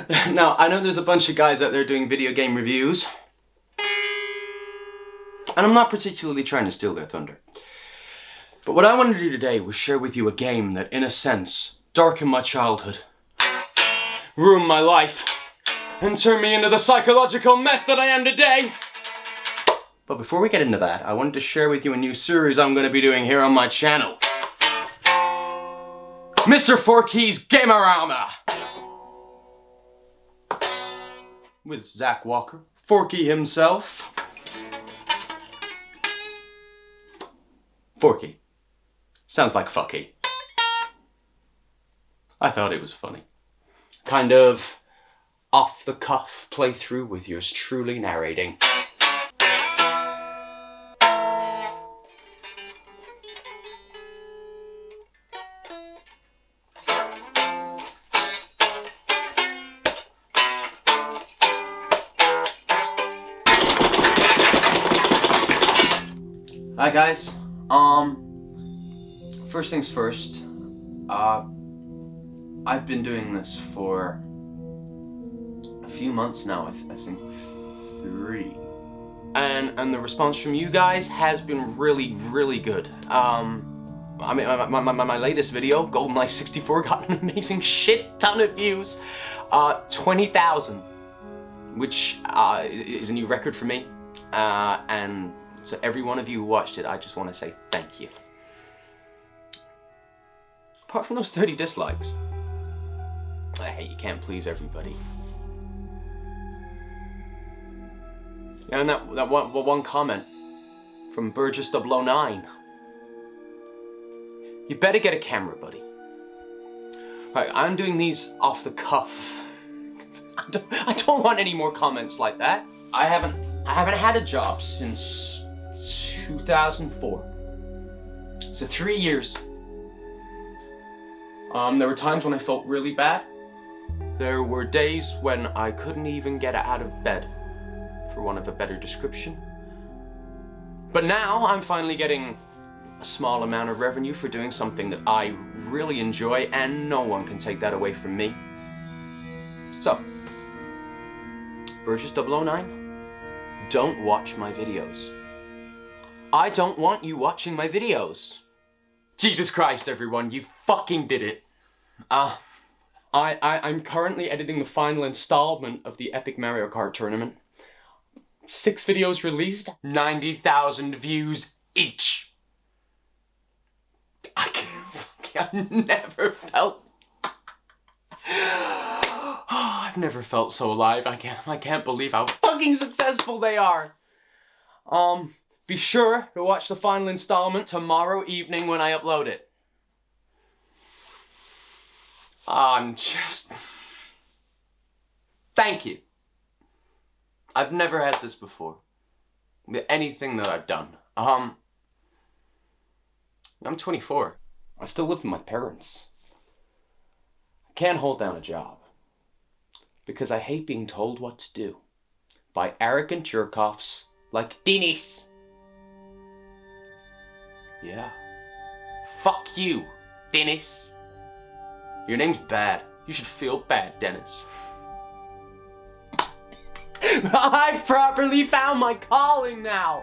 Now, I know there's a bunch of guys out there doing video game reviews, and I'm not particularly trying to steal their thunder. But what I wanted to do today was share with you a game that, in a sense, darkened my childhood, ruined my life, and turned me into the psychological mess that I am today. But before we get into that, I wanted to share with you a new series I'm going to be doing here on my channel. Mr. Forky's Gamerama! With Zack Walker, Forky himself. Forky. Sounds like fucky. I thought it was funny. Kind of off-the-cuff playthrough with yours truly narrating. Hi guys, first things first, I've been doing this for a few months now, I think 3. And the response from you guys has been really good. I mean, my latest video, GoldenEye 64, got an amazing shit ton of views. 20,000, which is a new record for me, and so every one of you who watched it, I just want to say thank you. Apart from those 30 dislikes. Hey, you can't please everybody. Yeah, and that one comment from Burgess 009. You better get a camera, buddy. Right, I'm doing these off the cuff. I don't want any more comments like that. I haven't had a job since 2004. So 3 years. There were times when I felt really bad. There were days when I couldn't even get out of bed, for want of a better description. But now I'm finally getting a small amount of revenue for doing something that I really enjoy, and no one can take that away from me. So, Burgess 009, don't watch my videos. I don't want you watching my videos. Jesus Christ, everyone, you fucking did it. I'm currently editing the final installment of the Epic Mario Kart tournament. 6 videos released, 90,000 views each. I've never felt... I've never felt so alive. I can't believe how fucking successful they are. Be sure to watch the final installment tomorrow evening when I upload it. Thank you. I've never had this before. With anything that I've done. I'm 24. I still live with my parents. I can't hold down a job. Because I hate being told what to do. By arrogant jerk-offs like Dennis. Yeah. Fuck you, Dennis. Your name's bad. You should feel bad, Dennis. I've properly found my calling now.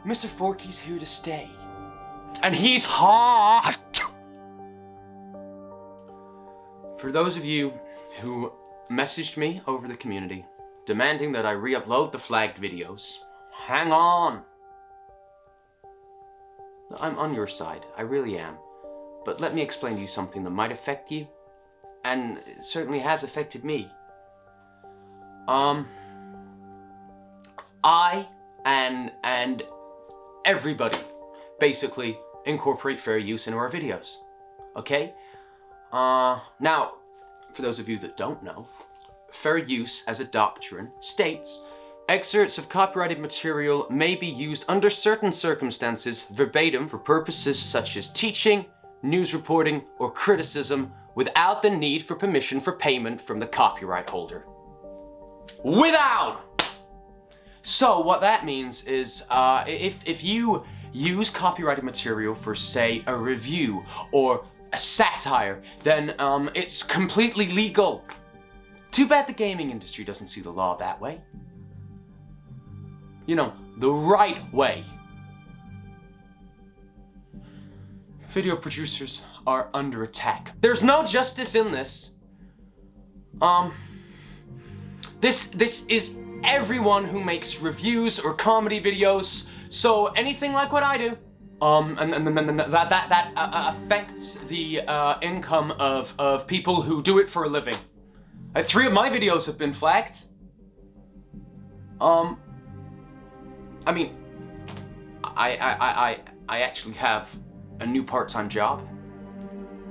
Mr. Forky's here to stay. And he's hot. For those of you who messaged me over the community demanding that I re-upload the flagged videos, hang on. I'm on your side, I really am. But let me explain to you something that might affect you, and it certainly has affected me. I and everybody basically incorporate fair use into our videos. Okay? Now, for those of you that don't know, fair use as a doctrine states excerpts of copyrighted material may be used under certain circumstances verbatim for purposes such as teaching, news reporting, or criticism without the need for permission for payment from the copyright holder. Without! So what that means is if you use copyrighted material for, say, a review or a satire, then it's completely legal. Too bad the gaming industry doesn't see the law that way. You know, the right way. Video producers are under attack. There's no justice in this. This is everyone who makes reviews or comedy videos, so anything like what I do. And that affects the income of people who do it for a living. 3 of my videos have been flagged. I mean, I actually have a new part-time job.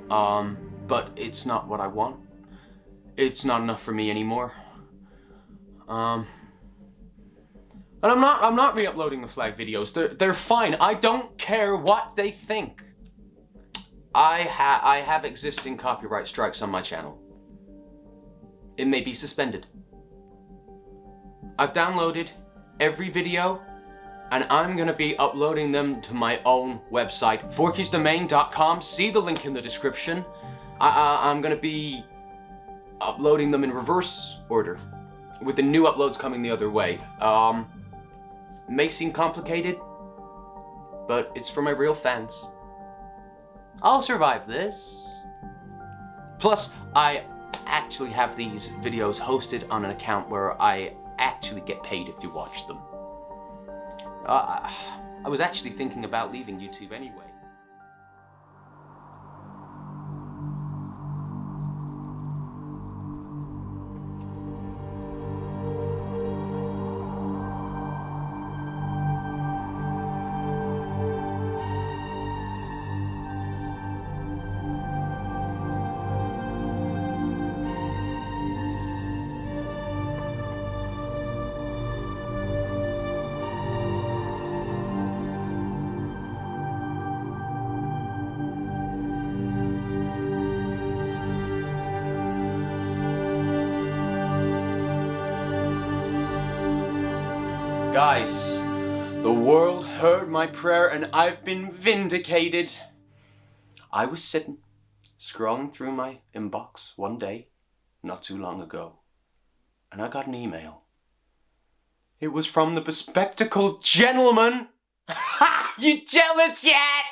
But it's not what I want. It's not enough for me anymore. And I'm not re-uploading the flag videos. They're fine. I don't care what they think. I have existing copyright strikes on my channel. It may be suspended. I've downloaded every video, and I'm gonna be uploading them to my own website, forkiesdomain.com. See the link in the description. I'm gonna be uploading them in reverse order, with the new uploads coming the other way. May seem complicated, but it's for my real fans. I'll survive this. Plus, I actually have these videos hosted on an account where I actually get paid if you watch them. I was actually thinking about leaving YouTube anyway. Guys, the world heard my prayer and I've been vindicated. I was sitting, scrolling through my inbox one day, not too long ago, and I got an email. It was from the bespectacled gentleman. Ha! You jealous yet?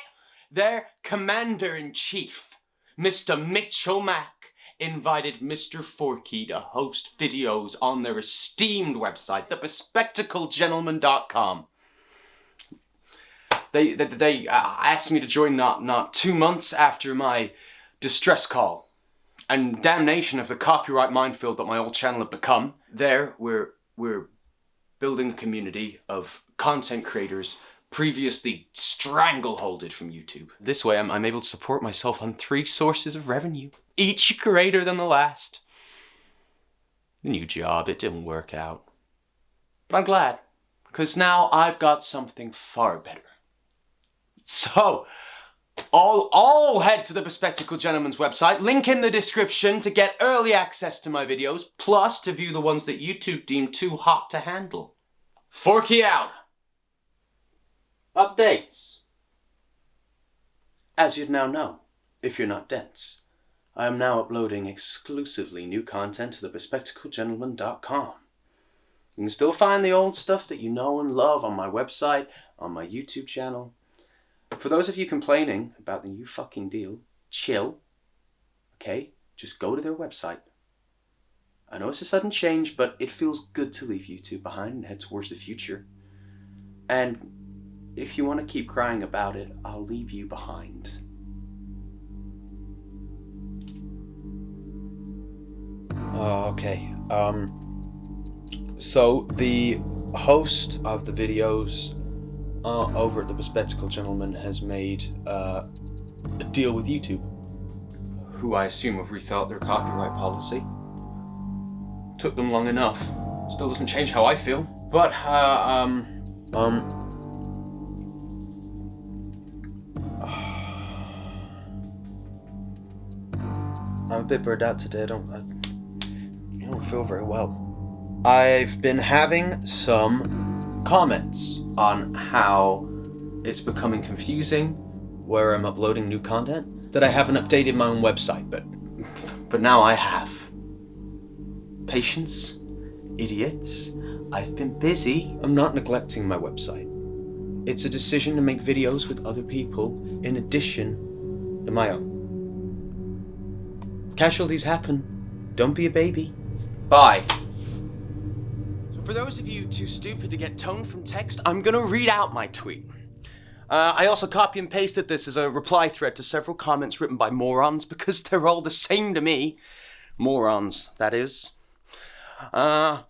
Their commander-in-chief, Mr. Mitchell Mack, invited Mr. Forky to host videos on their esteemed website, thebespectacledgentleman.com. They asked me to join not 2 months after my distress call and damnation of the copyright minefield that my old channel had become. There, we're building a community of content creators previously strangleholded from YouTube. This way, I'm able to support myself on 3 sources of revenue, each greater than the last. The new job, it didn't work out. But I'm glad, because now I've got something far better. So, all head to the Bespectacled Gentleman's website, link in the description to get early access to my videos, plus to view the ones that YouTube deemed too hot to handle. Forky out. Updates. As you'd now know, if you're not dense, I am now uploading exclusively new content to thebespectacledgentleman.com. You can still find the old stuff that you know and love on my website, on my YouTube channel. For those of you complaining about the new fucking deal, chill. Okay? Just go to their website. I know it's a sudden change, but it feels good to leave YouTube behind and head towards the future. And if you want to keep crying about it, I'll leave you behind. Okay. So the host of the videos over at the Bespectacled Gentleman has made a deal with YouTube, who I assume have rethought their copyright policy. Took them long enough. Still doesn't change how I feel. But I'm a bit burned out today. I don't feel very well. I've been having some comments on how it's becoming confusing where I'm uploading new content, that I haven't updated my own website, but now I have. Patience, idiots, I've been busy. I'm not neglecting my website. It's a decision to make videos with other people in addition to my own. Casualties happen. Don't be a baby. Bye. So for those of you too stupid to get tone from text, I'm gonna read out my tweet. I also copy and pasted this as a reply thread to several comments written by morons because they're all the same to me. Morons, that is. Well,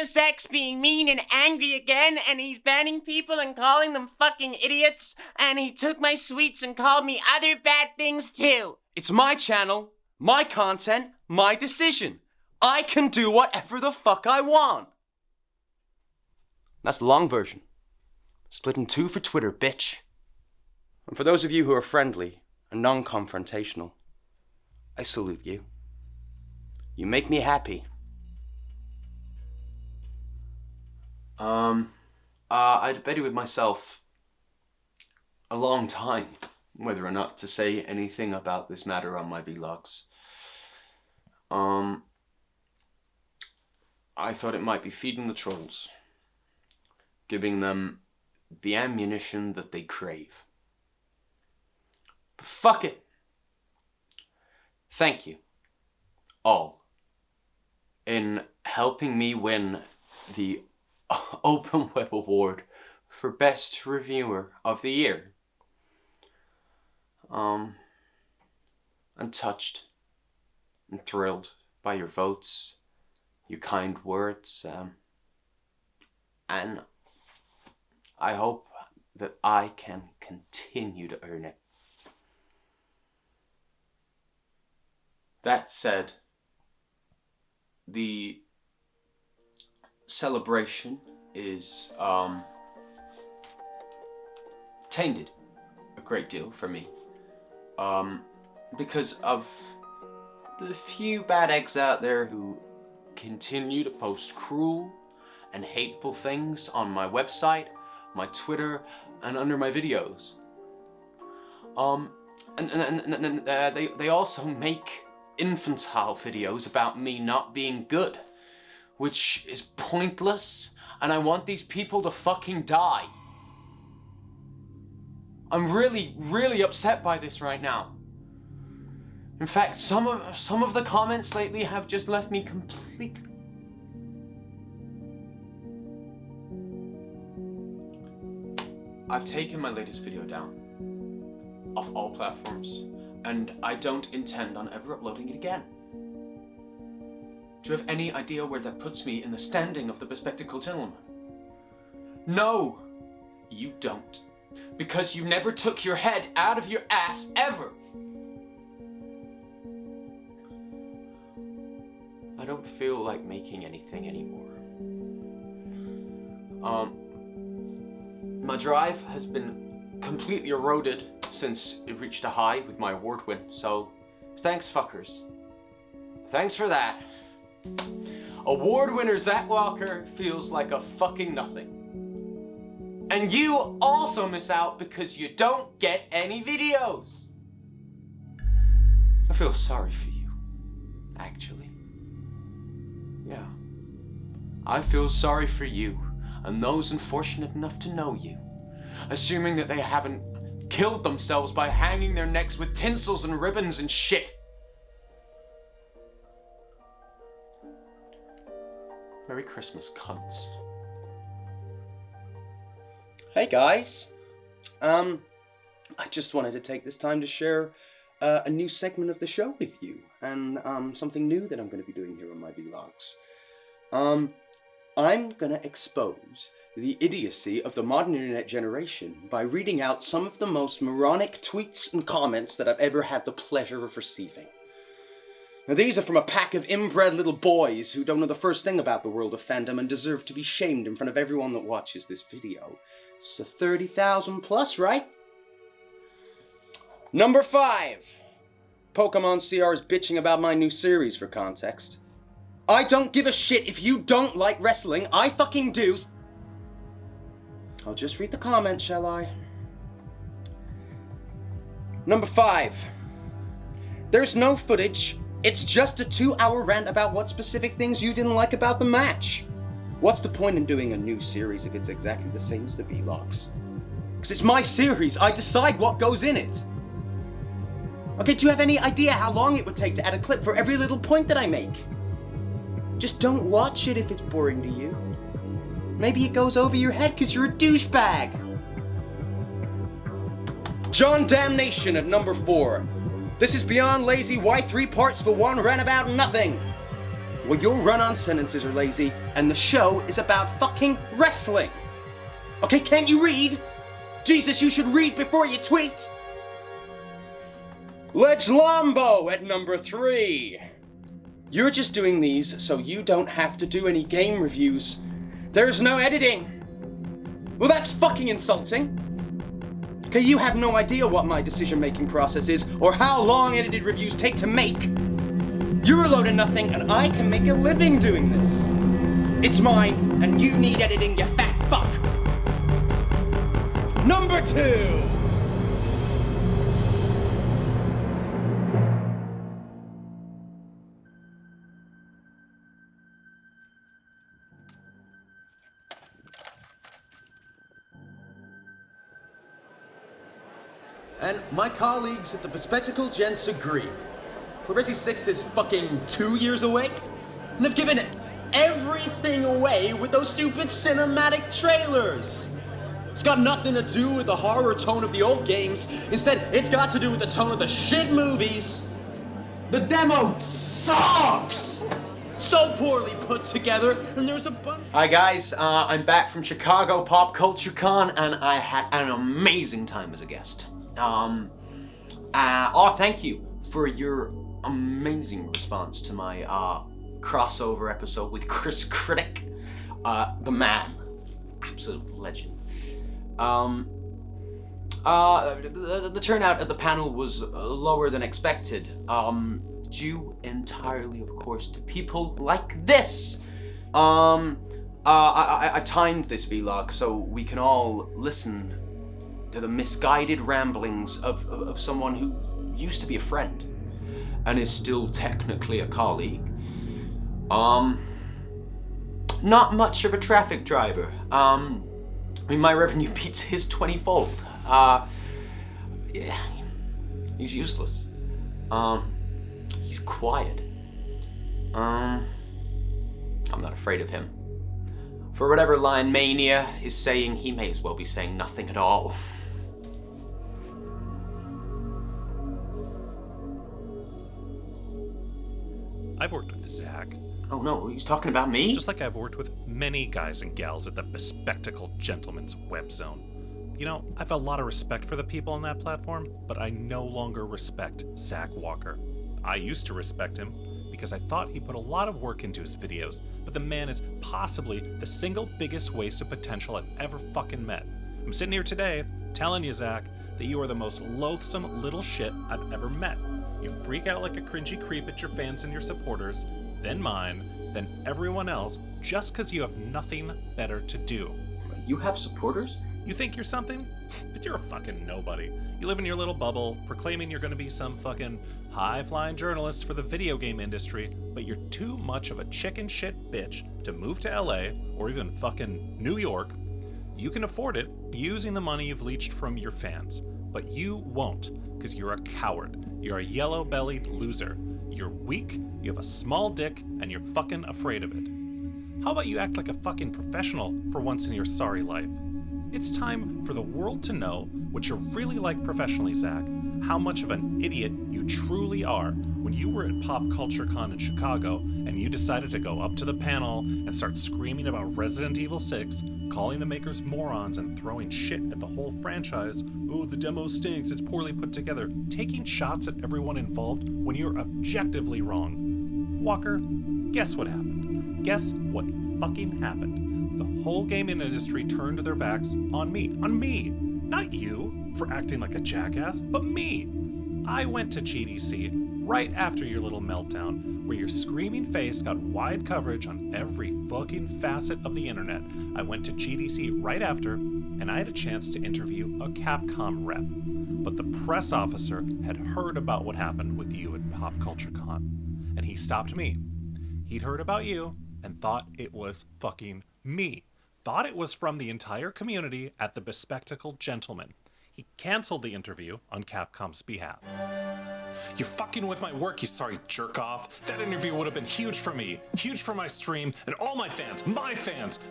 Zack's being mean and angry again, and he's banning people and calling them fucking idiots, and he took my sweets and called me other bad things too. It's my channel, my content, my decision. I can do whatever the fuck I want. That's the long version. Split in two for Twitter, bitch. And for those of you who are friendly and non-confrontational, I salute you. You make me happy. I debated with myself a long time whether or not to say anything about this matter on my vlogs. I thought it might be feeding the trolls, giving them the ammunition that they crave. But fuck it. Thank you, all, in helping me win the Open Web Award for Best Reviewer of the Year. I'm touched and thrilled by your votes, your kind words, and I hope that I can continue to earn it. That said, the celebration is tainted a great deal for me because of the few bad eggs out there who continue to post cruel and hateful things on my website, my Twitter, and under my videos. They also make infantile videos about me not being good, which is pointless, and I want these people to fucking die. I'm really, really upset by this right now. In fact, some of the comments lately have just left me completely. I've taken my latest video down off all platforms, and I don't intend on ever uploading it again. Do you have any idea where that puts me in the standing of the bespectacled gentleman? No, you don't. Because you never took your head out of your ass ever. I don't feel like making anything anymore. My drive has been completely eroded since it reached a high with my award win, so thanks fuckers. Thanks for that. Award winner Zack Walker feels like a fucking nothing. And you also miss out because you don't get any videos. I feel sorry for you, actually. Yeah. I feel sorry for you and those unfortunate enough to know you, assuming that they haven't killed themselves by hanging their necks with tinsels and ribbons and shit. Merry Christmas, cunts. Hey guys, I just wanted to take this time to share a new segment of the show with you, and something new that I'm going to be doing here on my vlogs. I'm going to expose the idiocy of the modern internet generation by reading out some of the most moronic tweets and comments that I've ever had the pleasure of receiving. Now these are from a pack of inbred little boys who don't know the first thing about the world of fandom and deserve to be shamed in front of everyone that watches this video. So 30,000 plus, right? Number 5. Pokemon CR is bitching about my new series, for context. I don't give a shit if you don't like wrestling. I fucking do. I'll just read the comment, shall I? Number 5. There's no footage It's just a 2-hour rant about what specific things you didn't like about the match. What's the point in doing a new series if it's exactly the same as the vlogs? Because it's my series, I decide what goes in it. Okay, do you have any idea how long it would take to add a clip for every little point that I make? Just don't watch it if it's boring to you. Maybe it goes over your head because you're a douchebag. John Damnation at number 4. This is beyond lazy. Why 3 parts for one rant about nothing? Well, your run-on sentences are lazy, and the show is about fucking wrestling. Okay, can't you read? Jesus, you should read before you tweet. Ledge Lombo at number 3. You're just doing these so you don't have to do any game reviews. There's no editing. Well, that's fucking insulting. Okay, you have no idea what my decision-making process is or how long edited reviews take to make. You're a load of nothing and I can make a living doing this. It's mine and you need editing, you fat fuck. Number 2. And my colleagues at the Bespectacled Gents agree. Resi 6 is fucking 2 years away, and they've given everything away with those stupid cinematic trailers. It's got nothing to do with the horror tone of the old games. Instead, it's got to do with the tone of the shit movies. The demo sucks! So poorly put together, and there's a bunch... Hi guys, I'm back from Chicago Pop Culture Con, and I had an amazing time as a guest. Thank you for your amazing response to my crossover episode with Chris Critic, the man, absolute legend. The turnout at the panel was lower than expected, due entirely, of course, to people like this. I timed this vlog so we can all listen to the misguided ramblings of someone who used to be a friend and is still technically a colleague. Not much of a traffic driver. I mean, my revenue beats his 20-fold. Yeah, he's useless. He's quiet. I'm not afraid of him. For whatever Lion Mania is saying, he may as well be saying nothing at all. I've worked with Zack. Oh no, he's talking about me? Just like I've worked with many guys and gals at the Bespectacled Gentleman's web zone. You know, I have a lot of respect for the people on that platform, but I no longer respect Zack Walker. I used to respect him because I thought he put a lot of work into his videos, but the man is possibly the single biggest waste of potential I've ever fucking met. I'm sitting here today telling you, Zack, that you are the most loathsome little shit I've ever met. You freak out like a cringy creep at your fans and your supporters, then mine, then everyone else, just because you have nothing better to do. You have supporters? You think you're something? But you're a fucking nobody. You live in your little bubble, proclaiming you're gonna be some fucking high-flying journalist for the video game industry, but you're too much of a chicken shit bitch to move to LA, or even fucking New York. You can afford it using the money you've leached from your fans, but you won't, because you're a coward. You're a yellow-bellied loser. You're weak, you have a small dick, and you're fucking afraid of it. How about you act like a fucking professional for once in your sorry life? It's time for the world to know what you're really like professionally, Zack. How much of an idiot you truly are when you were at Pop Culture Con in Chicago and you decided to go up to the panel and start screaming about Resident Evil 6, calling the makers morons and throwing shit at the whole franchise. Oh, the demo stinks, it's poorly put together. Taking shots at everyone involved when you're objectively wrong. Walker, guess what happened? Guess what fucking happened? The whole gaming industry turned their backs on me. On me! Not you, for acting like a jackass, but me! I went to GDC right after your little meltdown, where your screaming face got wide coverage on every fucking facet of the internet. I went to GDC right after, and I had a chance to interview a Capcom rep. But the press officer had heard about what happened with you at Pop Culture Con. and he stopped me. He'd heard about you and thought it was fucking me. Thought it was from the entire community at the Bespectacled Gentleman. He canceled the interview on Capcom's behalf. You're fucking with my work, you sorry jerk off. That interview would have been huge for me, huge for my stream, and all my fans,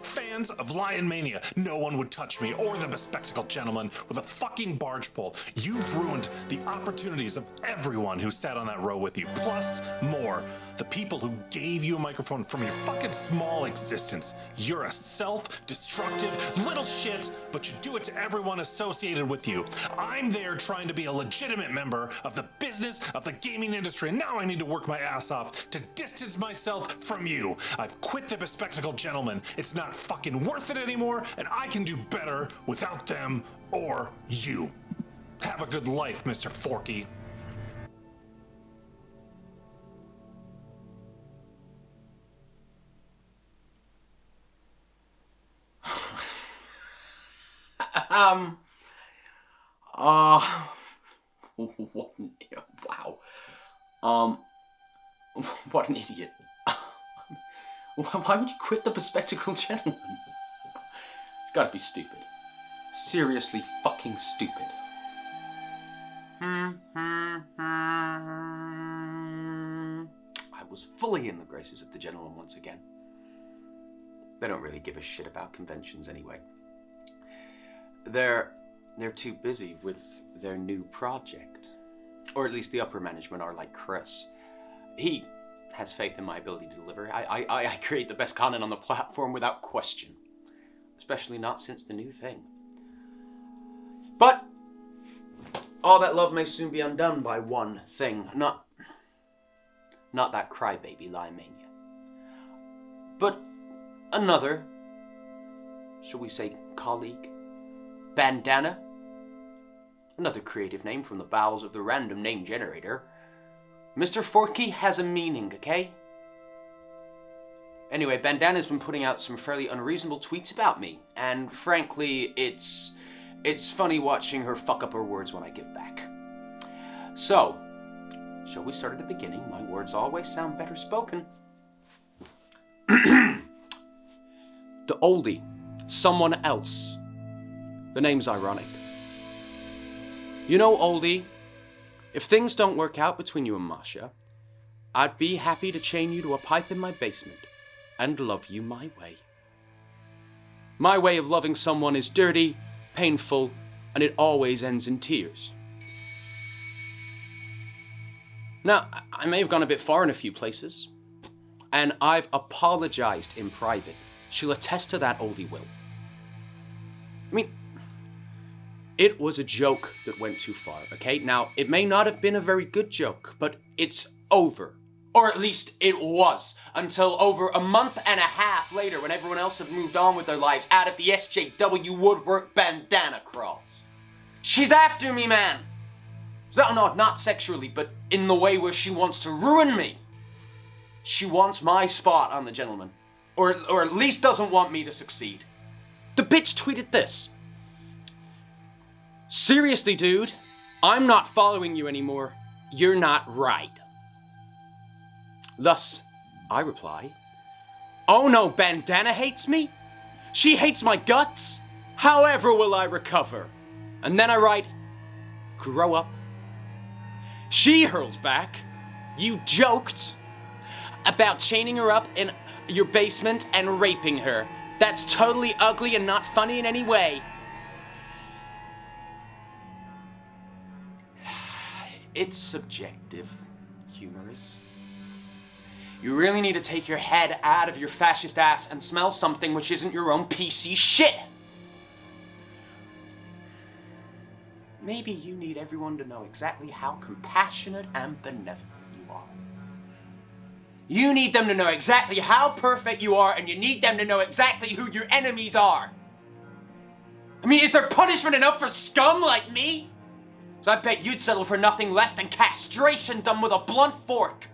fans of Lion Mania. No one would touch me or the Bespectacled Gentleman with a fucking barge pole. You've ruined the opportunities of everyone who sat on that row with you, plus more. The people who gave you a microphone from your fucking small existence. You're a self-destructive little shit, but you do it to everyone associated with you. I'm there trying to be a legitimate member of the business of the gaming industry, and now I need to work my ass off to distance myself from you. I've quit the Bespectacled Gentleman. It's not fucking worth it anymore, and I can do better without them or you. Have a good life, Mr. Forky. Wow. What an idiot. Why would you quit the Bespectacled Gentleman? It's gotta be stupid. Seriously fucking stupid. I was fully in the graces of the gentleman once again. They don't really give a shit about conventions anyway. They're too busy with their new project. Or at least the upper management are like Chris. He has faith in my ability to deliver. I create the best content on the platform without question. Especially not since the new thing. But all that love may soon be undone by one thing. Not that crybaby Lion Mania. But another, shall we say, colleague. Bandana. Another creative name from the bowels of the random name generator. Mr. Forky has a meaning, okay? Anyway, Bandana's been putting out some fairly unreasonable tweets about me, and frankly, it's funny watching her fuck up her words when I give back. So, shall we start at the beginning? My words always sound better spoken. The oldie, someone else. The name's ironic. You know, oldie, if things don't work out between you and Masha, I'd be happy to chain you to a pipe in my basement and love you my way. My way of loving someone is dirty, painful, and it always ends in tears. Now, I may have gone a bit far in a few places, and I've apologized in private. She'll attest to that, oldie will. I mean, it was a joke that went too far, okay? Now, it may not have been a very good joke, but it's over. Or at least it was, until over a month and a half later, when everyone else had moved on with their lives, out of the SJW woodwork, Bandana crawls. She's after me, man! No, not sexually, but in the way where she wants to ruin me. She wants my spot on the gentleman. Or at least doesn't want me to succeed. The bitch tweeted this. Seriously, dude, I'm not following you anymore. You're not right. Thus, I reply, oh no, Bandana hates me? She hates my guts? However will I recover? And then I write, grow up. She hurls back, you joked about chaining her up in your basement and raping her. That's totally ugly and not funny in any way. It's subjective, humorous. You really need to take your head out of your fascist ass and smell something which isn't your own PC shit. Maybe you need everyone to know exactly how compassionate and benevolent you are. You need them to know exactly how perfect you are, and you need them to know exactly who your enemies are. I mean, is there punishment enough for scum like me? So I bet you'd settle for nothing less than castration done with a blunt fork.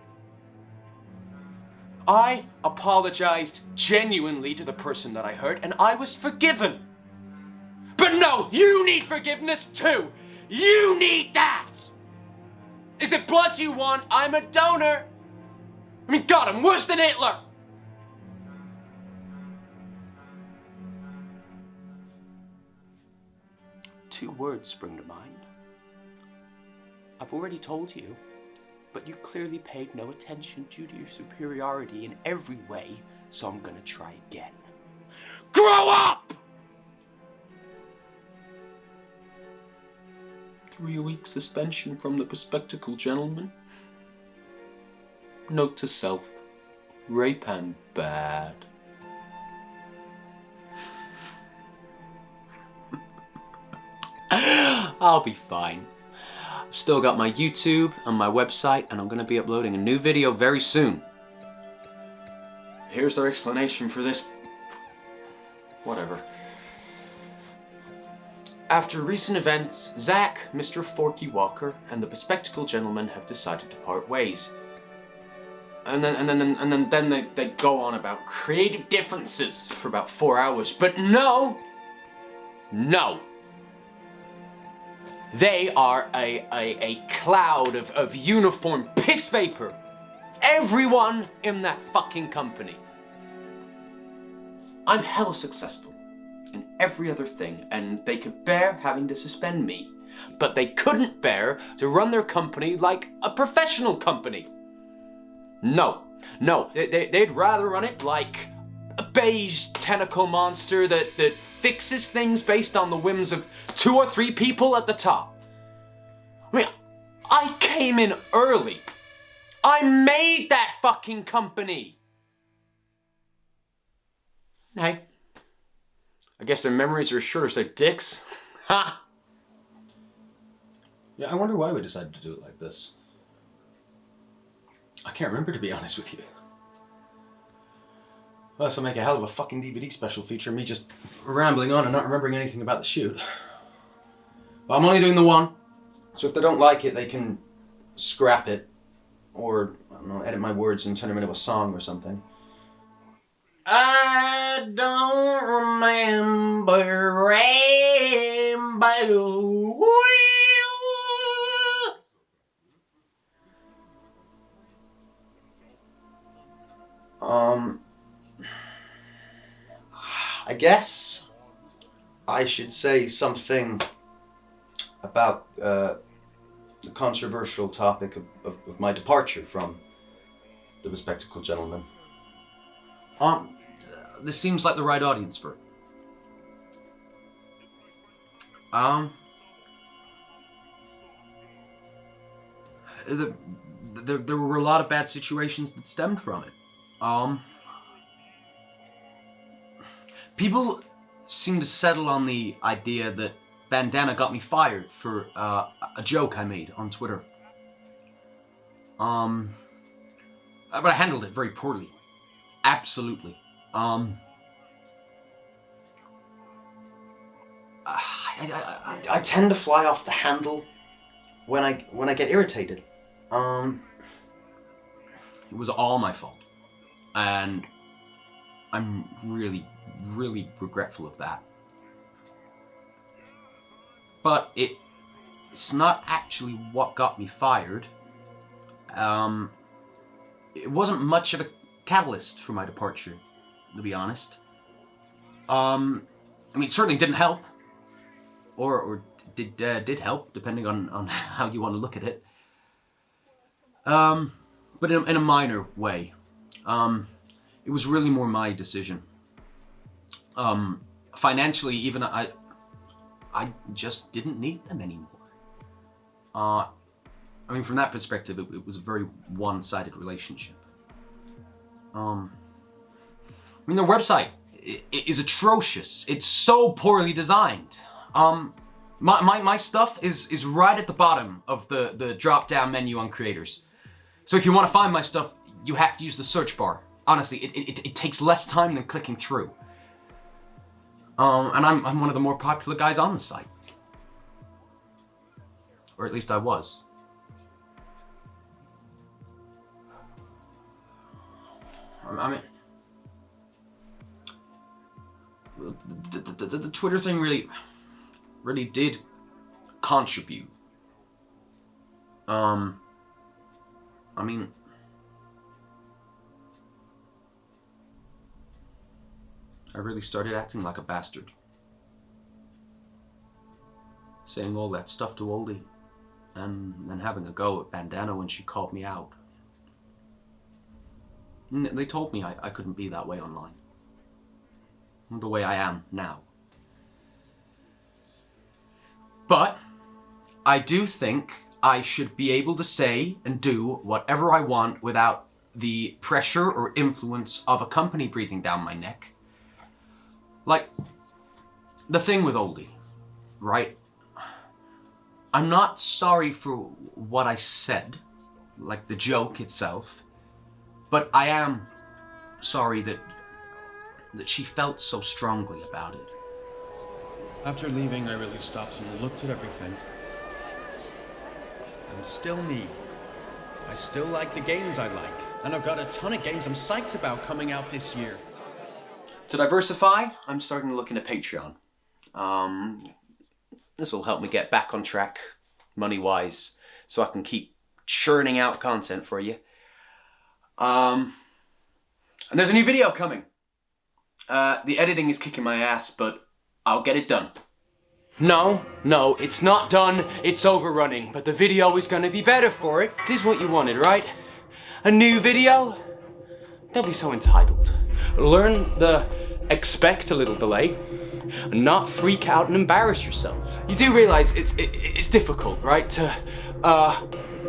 I apologized genuinely to the person that I hurt, and I was forgiven. But no, you need forgiveness too. You need that. Is it blood you want? I'm a donor. I mean, God, I'm worse than Hitler! Two words spring to mind. I've already told you, but you clearly paid no attention due to your superiority in every way, so I'm gonna try again. Grow up! 3-week suspension from the bespectacled gentleman. Note to self, rape and bad. I'll be fine. I've still got my YouTube and my website, and I'm gonna be uploading a new video very soon. Here's their explanation for this. Whatever. After recent events, Zack, Mr. Forky Walker, and the bespectacled gentleman have decided to part ways. And then they go on about creative differences for about 4 hours. But no! They are a cloud of uniform piss vapor. Everyone in that fucking company. I'm hella successful in every other thing, and they could bear having to suspend me. But they couldn't bear to run their company like a professional company. No, they'd rather run it like a beige tentacle monster that fixes things based on the whims of 2 or 3 people at the top. I mean, I came in early. I made that fucking company. Hey, I guess their memories are as short as their dicks. Ha! Yeah, I wonder why we decided to do it like this. I can't remember, to be honest with you. Well, this will make a hell of a fucking DVD special feature, me just rambling on and not remembering anything about the shoot. But I'm only doing the one, so if they don't like it, they can scrap it, or, I don't know, edit my words and turn them into a song or something. I don't remember rainbow. I guess I should say something about the controversial topic of my departure from the bespectacled gentleman. This seems like the right audience for it. There were a lot of bad situations that stemmed from it. People seem to settle on the idea that Bandana got me fired for a joke I made on Twitter. But I handled it very poorly. Absolutely. I tend to fly off the handle when I get irritated. It was all my fault, and I'm really regretful of that. But it's not actually what got me fired. It wasn't much of a catalyst for my departure, to be honest. I mean, it certainly didn't help, or did help, depending on how you want to look at it. But in a minor way. It was really more my decision. Financially, even I just didn't need them anymore. I mean, from that perspective, it was a very one-sided relationship. I mean, their website is atrocious. It's so poorly designed. My stuff is right at the bottom of the drop-down menu on creators. So if you want to find my stuff, you have to use the search bar. Honestly, it takes less time than clicking through. And I'm one of the more popular guys on the site. Or at least I was. I mean, the Twitter thing really did contribute. I mean, I really started acting like a bastard. Saying all that stuff to Oldie, and then having a go at Bandana when she called me out. And they told me I couldn't be that way online. The way I am now. But I do think I should be able to say and do whatever I want without the pressure or influence of a company breathing down my neck. Like, the thing with Oldie, right? I'm not sorry for what I said, like the joke itself, but I am sorry that she felt so strongly about it. After leaving, I really stopped and looked at everything. I'm still me. I still like the games I like, and I've got a ton of games I'm psyched about coming out this year. To diversify, I'm starting to look into Patreon. This will help me get back on track, money-wise, so I can keep churning out content for you. And there's a new video coming. The editing is kicking my ass, but I'll get it done. No, it's not done. It's overrunning, but the video is gonna be better for it. This is what you wanted, right? A new video? Don't be so entitled. Learn the expect a little delay, and not freak out and embarrass yourself. You do realize it's difficult, right? To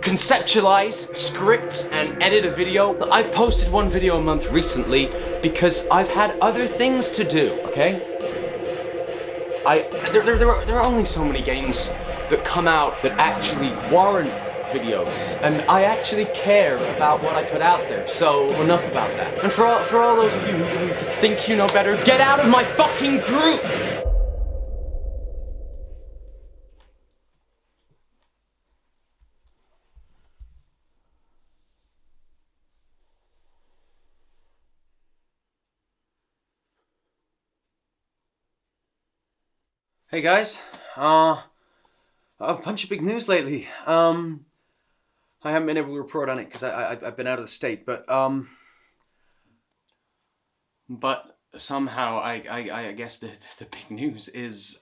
conceptualize, script, and edit a video. I've posted one video a month recently because I've had other things to do, okay? There are only so many games that come out that actually warrant videos, and I actually care about what I put out there, so enough about that. And for all those of you who think you know better, get out of my fucking group! Hey guys, a bunch of big news lately. I haven't been able to report on it because I've been out of the state, but somehow I guess the big news is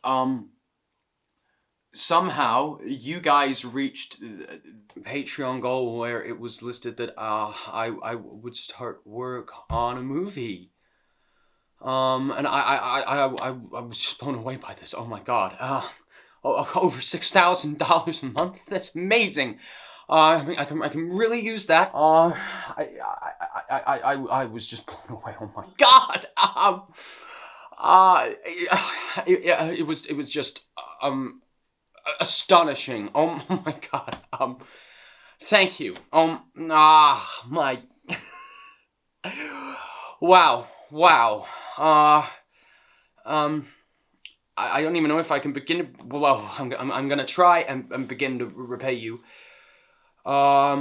somehow you guys reached the Patreon goal where it was listed that I would start work on a movie. And I was just blown away by this. Oh my god. Over $6,000 a month. That's amazing. I mean, I can really use that. I was just blown away. Oh my god. It was just astonishing. Oh my god. Thank you. My. Wow. I don't even know if I can begin to. Well, I'm gonna try and begin to repay you. I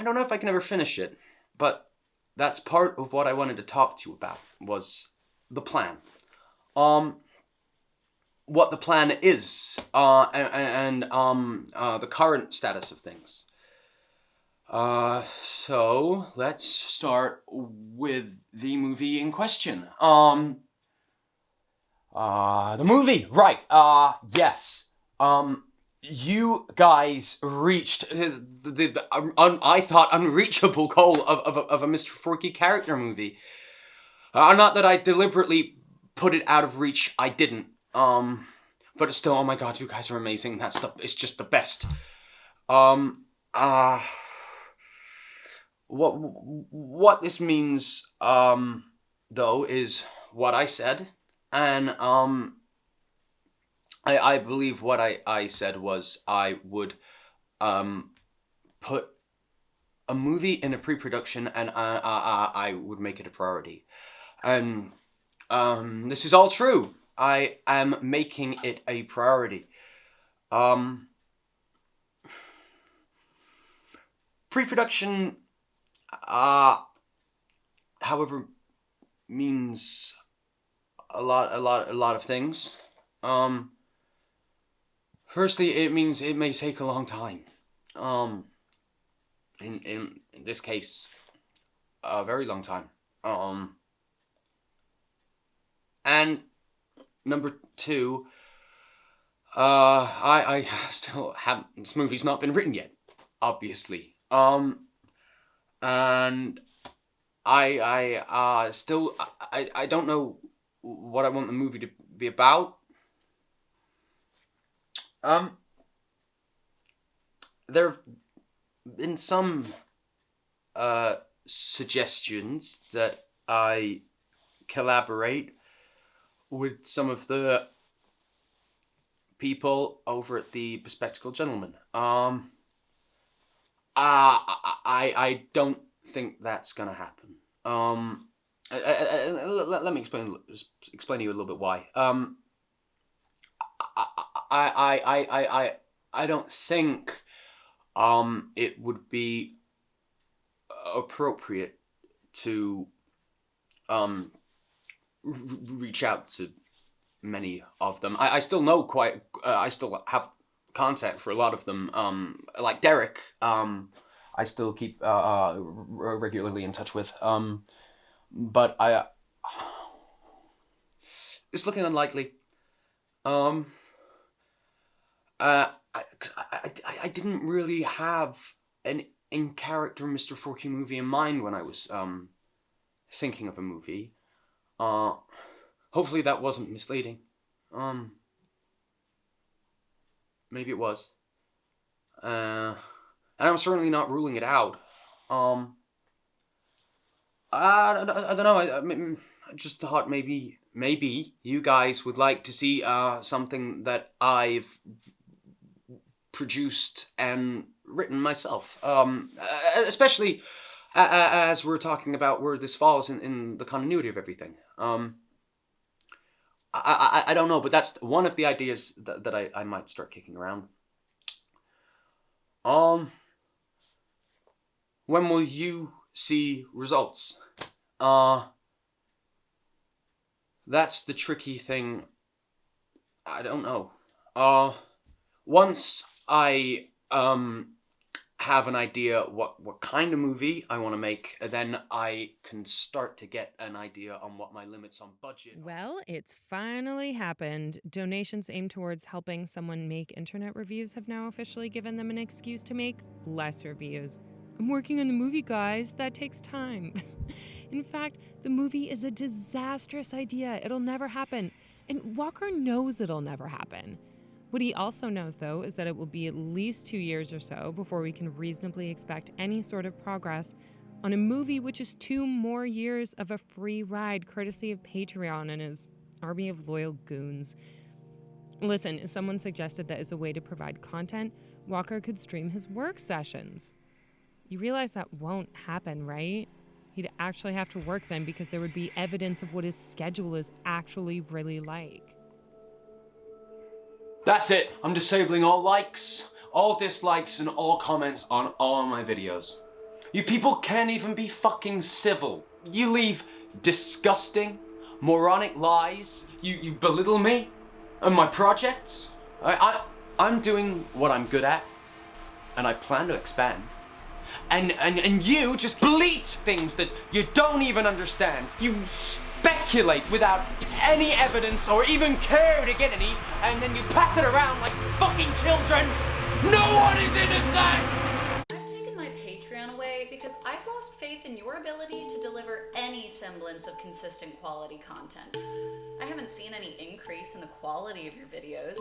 don't know if I can ever finish it, but that's part of what I wanted to talk to you about, was the plan. What the plan is, and the current status of things. So let's start with the movie in question. The movie, right? Yes. You guys reached the I thought unreachable goal of a Mr. Forky character movie. Not that I deliberately put it out of reach. I didn't. But it's still, oh my god, you guys are amazing. It's just the best. What this means, though, is what I said, and I believe what I said was I would put a movie in a pre-production, and I would make it a priority, and this is all true. I am making it a priority. Pre-production, however, means a lot of things. Firstly, it means it may take a long time. In this case, a very long time. And number 2, I still haven't. This movie's not been written yet, obviously. And I still don't know what I want the movie to be about. There have been some suggestions that I collaborate with some of the people over at the Bespectacled Gentleman. I don't think that's gonna happen. Let me explain to you a little bit why. I don't think it would be appropriate to reach out to many of them. I still know I still have contact for a lot of them. Like Derek, I still keep regularly in touch with. But it's looking unlikely. I didn't really have an in-character Mr. Forky movie in mind when I was thinking of a movie. Hopefully that wasn't misleading. Maybe it was. And I'm certainly not ruling it out. I don't know. I just thought maybe you guys would like to see something that I've produced and written myself. Especially as we're talking about where this falls in the continuity of everything. I don't know, but that's one of the ideas that I might start kicking around. When will you see results? That's the tricky thing. I don't know. Once I have an idea what kind of movie I want to make, then I can start to get an idea on what my limits on budget. Well, it's finally happened. Donations aimed towards helping someone make internet reviews have now officially given them an excuse to make less reviews. I'm working on the movie, guys. That takes time. In fact, the movie is a disastrous idea. It'll never happen. And Walker knows it'll never happen. What he also knows, though, is that it will be at least 2 years or so before we can reasonably expect any sort of progress on a movie which is 2 more years of a free ride courtesy of Patreon and his army of loyal goons. Listen, someone suggested that as a way to provide content, Walker could stream his work sessions. You realize that won't happen, right? He'd actually have to work then because there would be evidence of what his schedule is actually really like. That's it. I'm disabling all likes, all dislikes, and all comments on all my videos. You people can't even be fucking civil. You leave disgusting, moronic lies. You belittle me and my projects. I'm doing what I'm good at, and I plan to expand. And you just bleat things that you don't even understand. You speculate without any evidence or even care to get any, and then you pass it around like fucking children. No one is innocent! I've taken my Patreon away because I've lost faith in your ability to deliver any semblance of consistent quality content. I haven't seen any increase in the quality of your videos.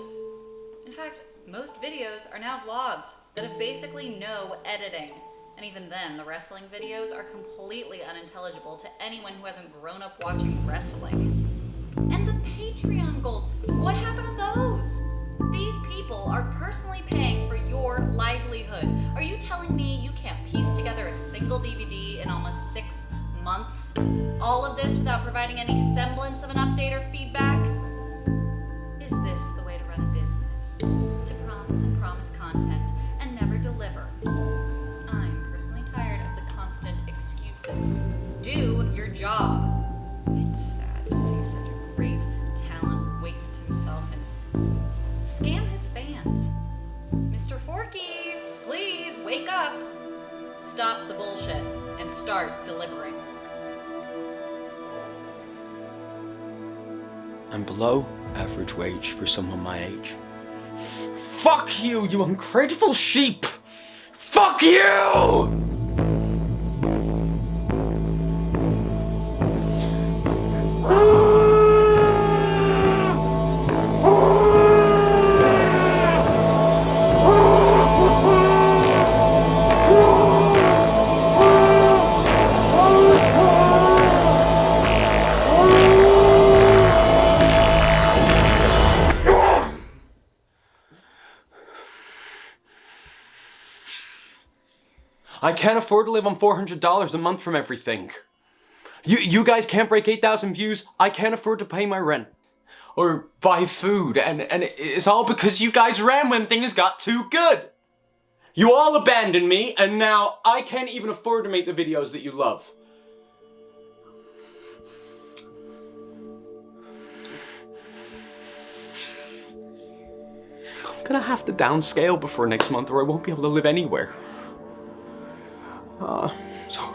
In fact, most videos are now vlogs that have basically no editing. And even then, the wrestling videos are completely unintelligible to anyone who hasn't grown up watching wrestling. And the Patreon goals, what happened to those? These people are personally paying for your livelihood. Are you telling me you can't piece together a single DVD in almost 6 months? All of this without providing any semblance of an update or feedback? Is this the way to run a business? To promise and promise content and never deliver? I'm personally tired of the constant excuses. Do your job. It's sad to see such a great talent waste himself and scam his fans. Mr. Forky, please wake up. Stop the bullshit and start delivering. I'm below average wage for someone my age. Fuck you, you ungrateful sheep! Fuck you! I can't afford to live on $400 a month from everything. You guys can't break 8,000 views. I can't afford to pay my rent or buy food, and it's all because you guys ran when things got too good. You all abandoned me, and now I can't even afford to make the videos that you love. I'm gonna have to downscale before next month, or I won't be able to live anywhere.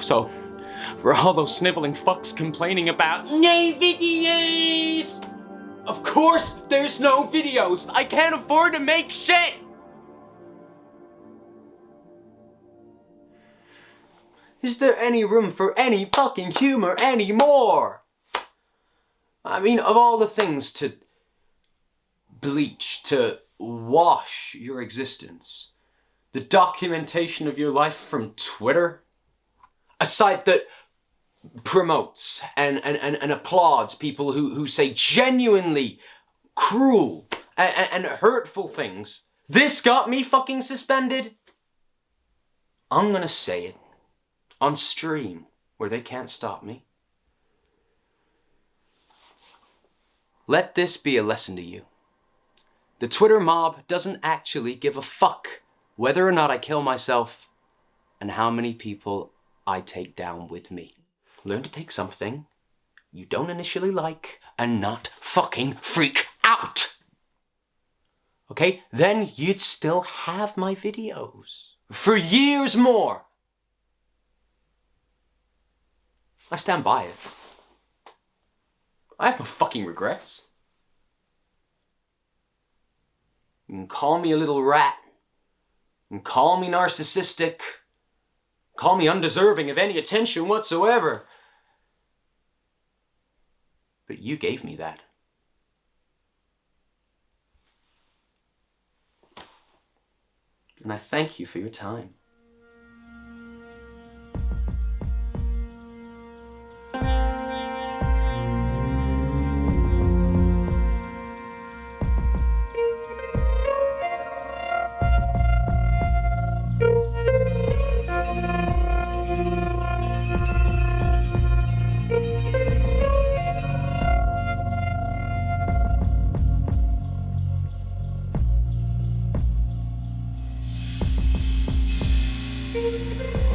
So, for all those sniveling fucks complaining about no videos, of course there's no videos. I can't afford to make shit. Is there any room for any fucking humor anymore? I mean, of all the things to bleach, to wash your existence, the documentation of your life from Twitter, a site that promotes and applauds people who say genuinely cruel and hurtful things. This got me fucking suspended. I'm gonna say it on stream where they can't stop me. Let this be a lesson to you. The Twitter mob doesn't actually give a fuck whether or not I kill myself and how many people I take down with me. Learn to take something you don't initially like and not fucking freak out. Okay? Then you'd still have my videos for years more. I stand by it. I have no fucking regrets. You can call me a little rat. And call me narcissistic, call me undeserving of any attention whatsoever. But you gave me that. And I thank you for your time. Thank you.